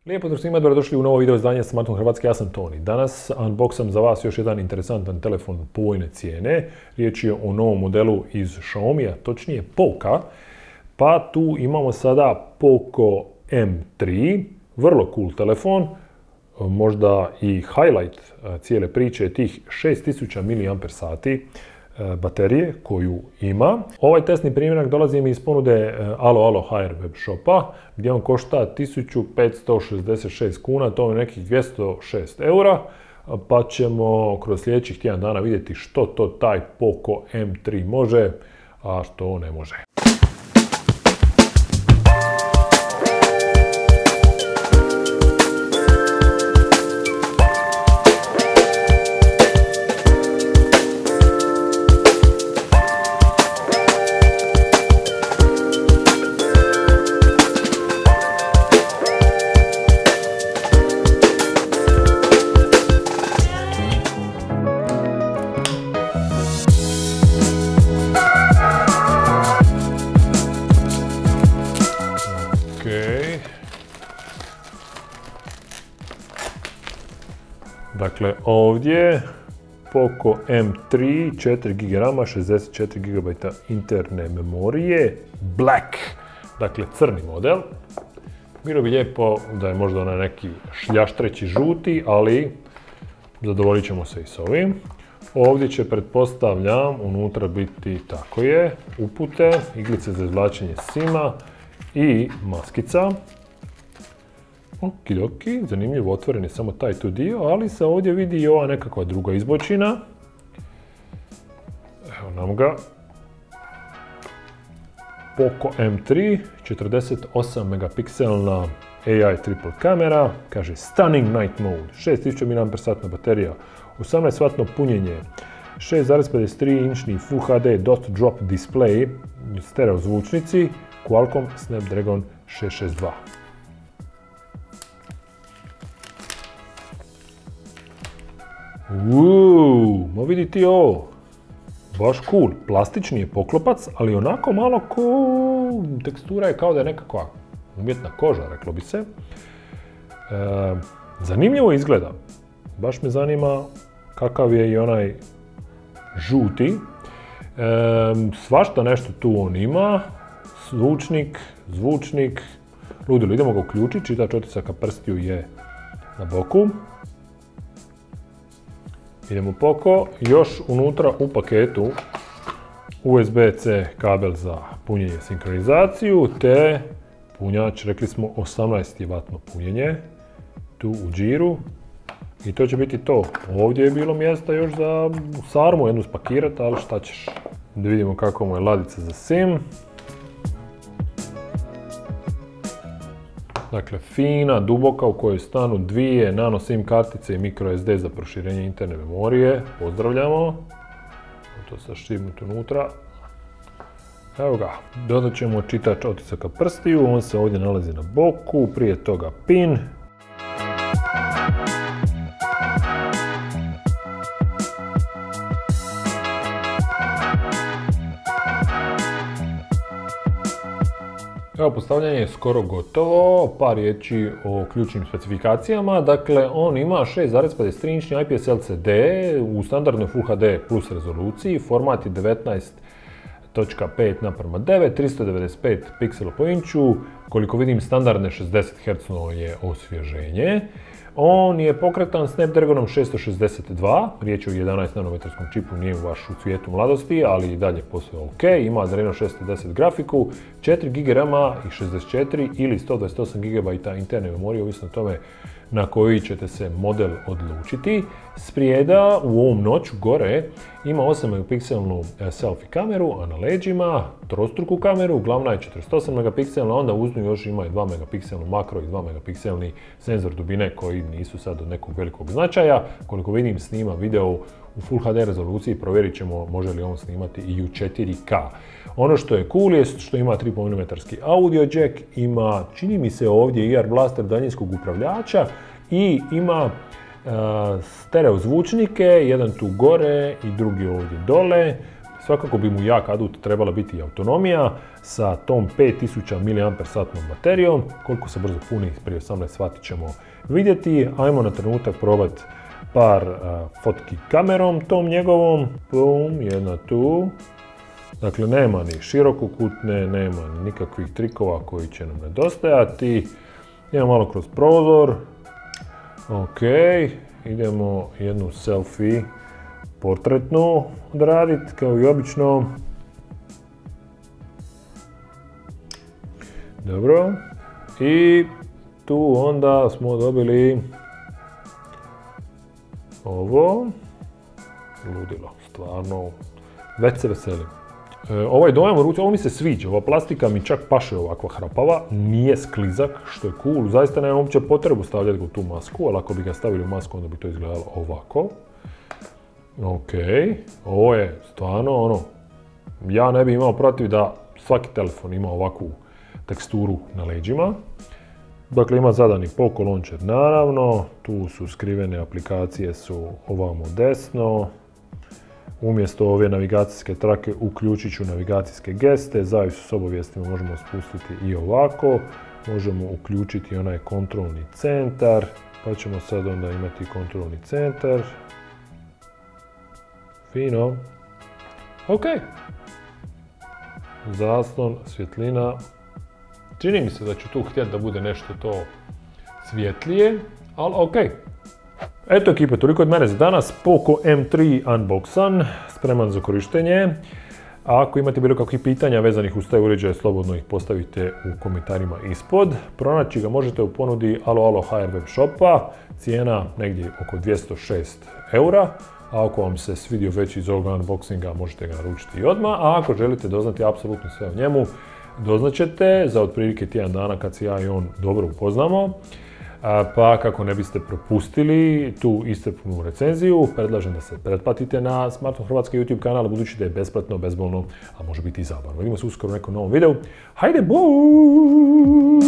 Lijep pozdrav svima, dobrodošli u novo video izdanje Smartphone Hrvatske, ja sam Toni. Danas unboxam za vas još jedan interesantan telefon povoljne cijene. Riječ je o novom modelu iz Xiaomija, točnije Poca. Pa tu imamo sada Poco M3, vrlo cool telefon. Možda i highlight cijele priče je tih 6000 mAh baterije koju ima. Ovaj testni primjerak dolazi mi iz ponude Alo HR web shopa gdje on košta 1566 kuna, to je nekih 206 eura, pa ćemo kroz sljedećih tjedan dana vidjeti što to taj Poco M3 može, a što ne može. Dakle, ovdje Poco M3, 4 GB RAM, 64 GB interne memorije, Black, dakle crni model. Bilo bi lijepo da je možda onaj neki šljaštreći žuti, ali zadovoljit ćemo se i s ovim. Ovdje će, pretpostavljam, unutra biti, tako je, upute, iglice za izvlačenje SIM-a i maskica. Okidoki, zanimljivo, otvoren je samo taj tu dio, ali se ovdje vidi i ova nekakva druga izbočina. Evo nam ga. Poco M3, 48 megapikselna AI triple kamera, kaže Stunning Night Mode, 6000 mAh baterija, 18W punjenje, 6,53 inčni Full HD dot drop display, stereo zvučnici, Qualcomm Snapdragon 662. Ma vidi ti ovo, baš cool, plastični je poklopac, ali onako malo ko tekstura je kao da je nekakva umjetna koža, reklo bi se. Zanimljivo izgleda, baš me zanima kakav je i onaj žuti. Svašta nešto tu on ima, zvučnik, ludilo, idemo ga uključiti, čitač otisaka prstiju je na boku. Idemo Poco, još unutra u paketu USB-C kabel za punjenje i sinkronizaciju, te punjač, rekli smo 18W punjenje, tu u džiru. I to će biti to. Ovdje je bilo mjesta još za sarmu jednu spakirati, ali šta ćeš. Da vidimo kako mu je ladica za SIM. Dakle, fina, duboka, u kojoj stanu dvije nano SIM kartice i microSD za proširenje interne memorije. Pozdravljamo. To sad štimnuti unutra. Evo ga, dodat ćemo čitač otisaka prstiju, on se ovdje nalazi na boku, prije toga pin. Evo, postavljanje je skoro gotovo, par riječi o ključnim specifikacijama. Dakle, on ima 6,53 inčni IPS LCD u standardnoj Full HD plus rezoluciji, format je 19.5:9, 395 piksela po inču, koliko vidim standardne 60 Hz je osvježenje. On je pokretan Snapdragonom 662, riječ je o 11 nanometrskom čipu, nije baš u cvijetu mladosti, ali i dalje posve ok. Ima Adreno 610 grafiku, 4 GB RAM-a i 64 ili 128 GB interne memorije, ovisno o tome na koji ćete se model odlučiti. Sprijeda u ovom noću gore ima 8 megapikselnu selfie kameru, a na leđima trostruku kameru, glavna je 48 megapikselna, onda uz nju još ima i 2 megapikselnu makro i 2 megapikselni senzor dubine koji nisu sad od nekog velikog značaja. Koliko vidim, snima video u Full HD rezoluciji, provjerit ćemo može li on snimati i u 4K. Ono što je cool je što ima 3,5 mm audio jack, ima, čini mi se ovdje IR blaster daljinskog upravljača i ima stereo zvučnike, jedan tu gore i drugi ovdje dole. Svakako bi mu jak adut trebala biti i autonomija sa tom 5000 mAh baterijom. Koliko se brzo puni, prije 18 sati ćemo vidjeti. Ajmo na trenutak probati par fotki kamerom tom njegovom. Pum, jedna tu. Dakle, nema ni širokokutne, nema ni nikakvih trikova koji će nam nedostajati. Idemo malo kroz prozor. Ok, idemo jednu selfie portretnu odraditi kao i obično. Dobro. I tu onda smo dobili ovo. Ludilo, stvarno. Već se veselim. Ovaj dojam u ruci, ovo mi se sviđa, ova plastika mi čak paše ovakva hrapava, nije sklizak, što je cool, zaista nemam uopće potrebu stavljati ga u tu masku, ali ako bi ga stavili u masku onda bi to izgledalo ovako. Ok, ovo je stvarno ono, ja ne bih imao protiv da svaki telefon ima ovakvu teksturu na leđima. Dakle, ima zadani Poco Launcher naravno, tu su skrivene aplikacije su ovamo desno. Umjesto ove navigacijske trake uključit ću navigacijske geste, zavisno s obavijestima možemo spustiti i ovako. Možemo uključiti onaj kontrolni centar, pa ćemo sad onda imati kontrolni centar. Fino. Ok. Zaslon, svjetlina. Čini mi se da ću tu htjeti da bude nešto to svjetlije, ali ok. Eto ekipe, toliko od mene za danas. Poco M3 unboxan, spreman za korištenje. A ako imate bilo kakvih pitanja vezanih uz taj uređaj, slobodno ih postavite u komentarima ispod. Pronaći ga možete u ponudi Alo HR web shopa, cijena negdje oko 206 €. A ako vam se svidio već iz ovog unboxinga, možete ga naručiti i odmah. A ako želite doznati apsolutno sve o njemu, doznaćete za otprilike tjedan dana kad se ja i on dobro upoznamo. Pa kako ne biste propustili tu iscrpnu recenziju, predlažem da se pretplatite na Smartphone Hrvatske YouTube kanal, budući da je besplatno, bezbolno, a može biti i zabavno. Vidimo se uskoro u nekom novom videu. Hajde, buu!